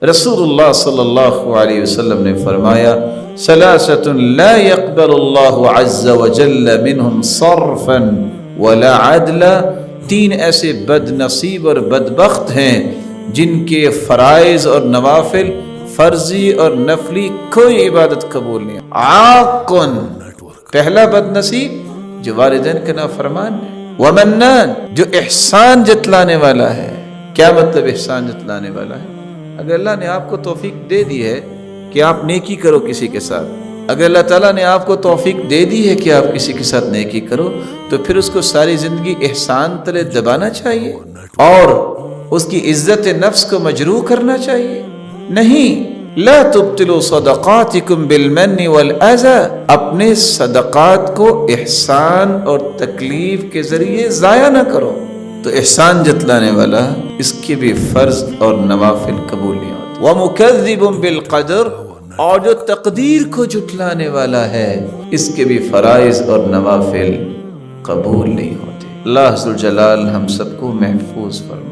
رسول صلی اللہ علیہ وسلم نے فرمایا ثلاثۃ لا يقبل اللہ عز وجل منہم صرفا ولا عدلا، تین ایسے بد نصیب اور بدبخت ہیں جن کے فرائض اور نوافل، فرضی اور نفلی کوئی عبادت قبول نہیں۔ عاقن، پہلا بد نصیب جو والدین کا نافرمان ہے، ومنان، جو احسان جتلانے والا ہے۔ کیا مطلب احسان جتلانے والا ہے؟ اگر اللہ نے آپ کو توفیق دے دی ہے کہ آپ نیکی کرو کسی کے ساتھ، اگر اللہ تعالیٰ نے آپ کو توفیق دے دی ہے کہ آپ کسی کے ساتھ نیکی کرو، تو پھر اس کو ساری زندگی احسان تلے دبانا چاہیے اور اس کی عزت نفس کو مجروح کرنا چاہیے؟ نہیں، لا تبطلوا صدقاتکم بالمن والاذى، اپنے صدقات کو احسان اور تکلیف کے ذریعے ضائع نہ کرو۔ تو احسان جتلانے والا اس کے بھی فرض اور نوافل قبول نہیں ہوتے۔ وَمُكَذِّبٌ بِالْقَدْرِ، اور جو تقدیر کو جھٹلانے والا ہے اس کے بھی فرائض اور نوافل قبول نہیں ہوتے۔ اللہ ذوالجلال ہم سب کو محفوظ فرمائے۔